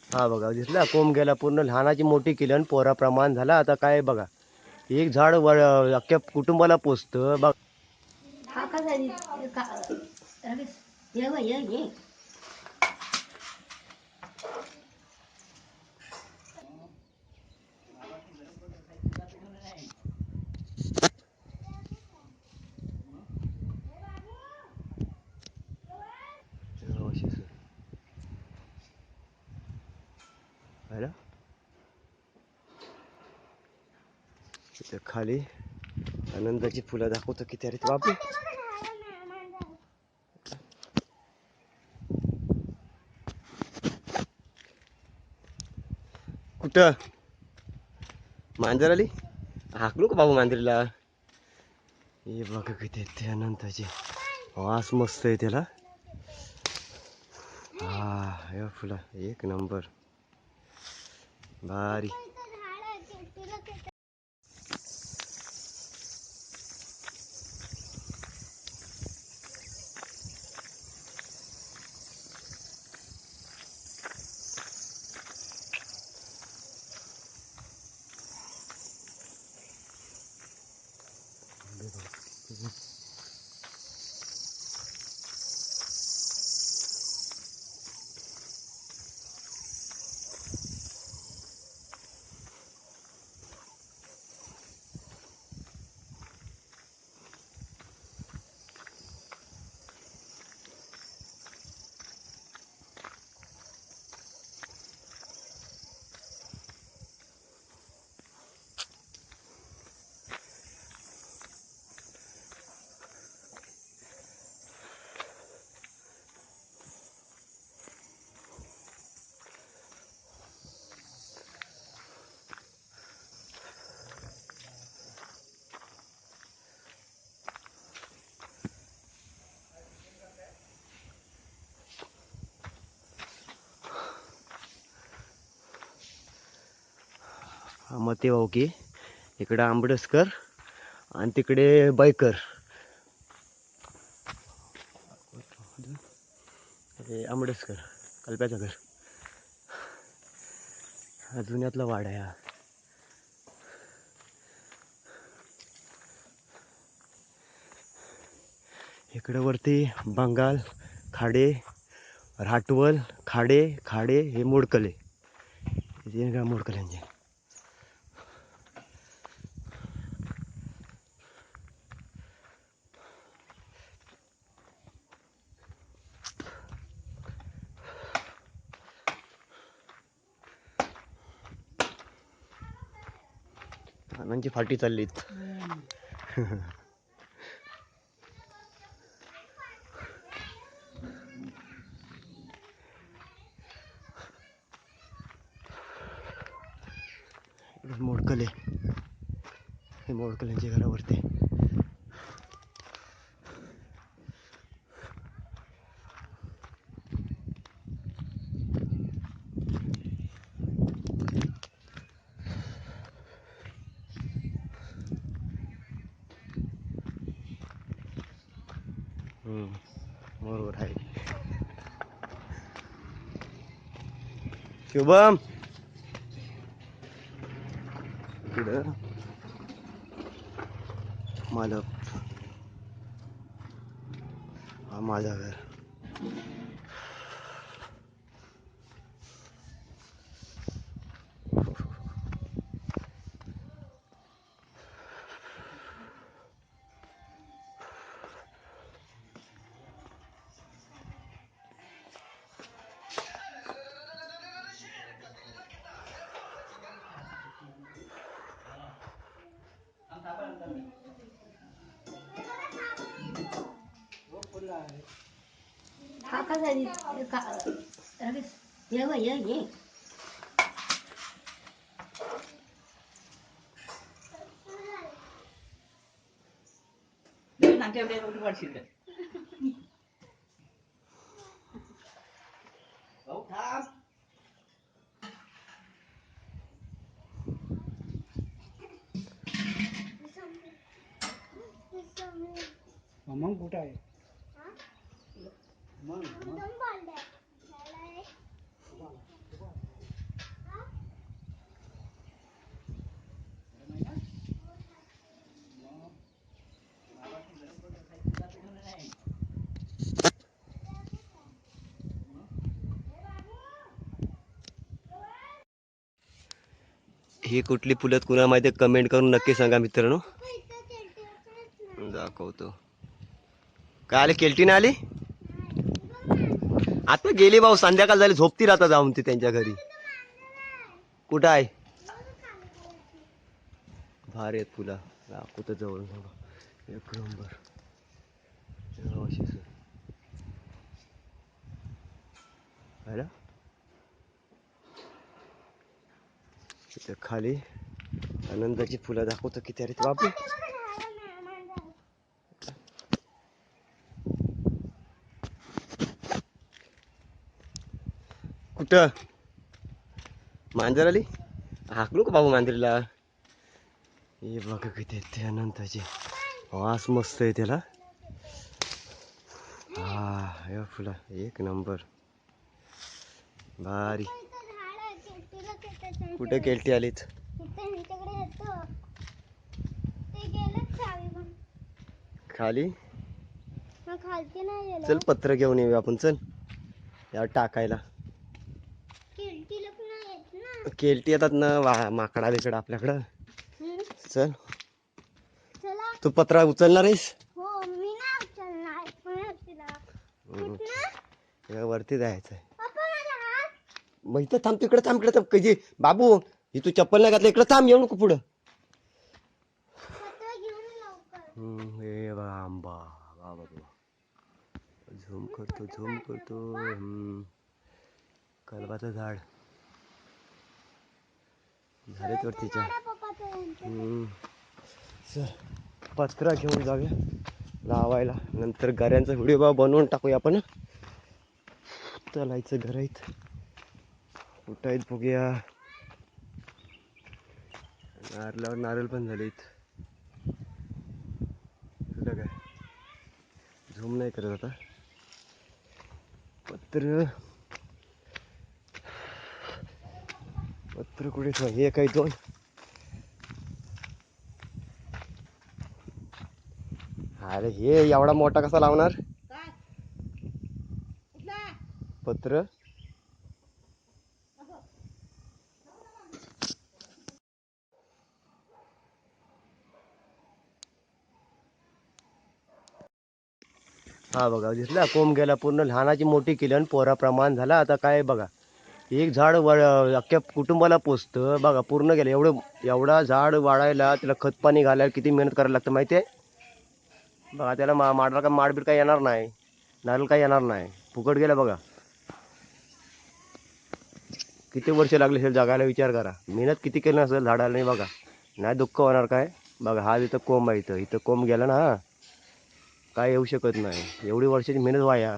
हा बघा दिसला कोंब गेला पूर्ण, लहानाची मोठी केली आणि पोरा प्रमाण झाला. आता काय बघा, एक झाड वर अख्ख्या कुटुंबाला पोचतं बघ. हा का झाली रमेश ये बा, ये. इथं खाली आनंदाची फुलं दाखवतो किती आहेत बापू. कुठं मांजर आली, हाकलू का बाबू मांजरीला. हे बघा किती आहेत ते अनंताचे, वास मस्त आहे त्याला. हा हे फुलं एक नंबर भारी. मते की इकडे आंबडसकर आणि तिकडे बायकर. हे आंबडसकर कल्प्याचं घर, हा जुन्यातला वाडा आहे हा. इकडे वरती बंगाल खाडे, राटवल खाडे खाडे, हे मोडकले, हे मोडकल्यांचे. आनंदची फाटी चाललीत. मोडकले, हे मोडकल्यांच्या घरावरती. बरोबर आहे. शुभम इकडं मालक, हा माझा घर. हा का झाली रमेश ये बा, ये. मग कुठं आहे मग ही कुठली फुलं आहेत कुणाला माहिती आहे कमेंट करून नक्की सांगा मित्रांनो. दाखवतो. काय आली केल्टी नाही आली आता गेली भाऊ संध्याकाळ झाली झोपतील आता जाऊन ती त्यांच्या घरी. कुठं आहे भारी आहेत फुलं दाखवतो जवळून एक नंबर. तिथे खाली आनंदाची फुलं दाखवतो किती आहेत बापू. कुठं मांजर आली हाकलू का बाबू मांजरीला. हे बघा किती ते अनंताचे वास मस्त आहे त्याला. हा हे फुला एक नंबर भारी. कुठे केल्टी आलीच खाली. चल पत्र घेऊन येऊया आपण चल यावर टाकायला. केल्टी येतात ना माकडा बिकडा आपल्याकडं. चल तू पत्रा उचलणार आहेस वरती जायचंय. मग इथं थांब तिकडे थांब इकडे थांब कधी बाबू ही तू चप्पल नाही घातलं इकडे थांब येऊ नको पुढं. हे बघा आंबा झूम करतो कलबाचं झाड झालेच वरतीच्या. पत्रा घेऊन जाऊया लावायला नंतर घरांचा व्हिडिओ बनवून टाकूया आपण. चलायचं घर आहेत कुठं आहेत बघूया. नारळावर नारळ पण झालेत. तुला काय झूम नाही करत आता. पत्र पत्र कुठे हे काही दोन अरे हे एवढा मोठा कसा लावणार पत्र. हा बघा दिसला कोंब गेला पूर्ण लहानाची मोठी केली आणि पोरा प्रमाण झाला. आता काय बघा एक झाड अख्ख्या कुटुंबाला पोचतं बघा पूर्ण गेलं. एवढा झाड वाढायला त्याला खत पाणी घालायला किती मेहनत करायला लागतं माहिती आहे बघा. त्याला माडला का माडबीड काही येणार नाही नारळ काही येणार नाही फुकट गेला बघा. किती वर्ष लागले असेल जगायला विचार करा. मेहनत किती केलं असेल झाडाला नाही बघा. नाही दुःख होणार काय बघा. हा इथं कोंब आहे इथं कोंब गेला ना काय येऊ शकत नाही. एवढी वर्षाची मेहनत वाया.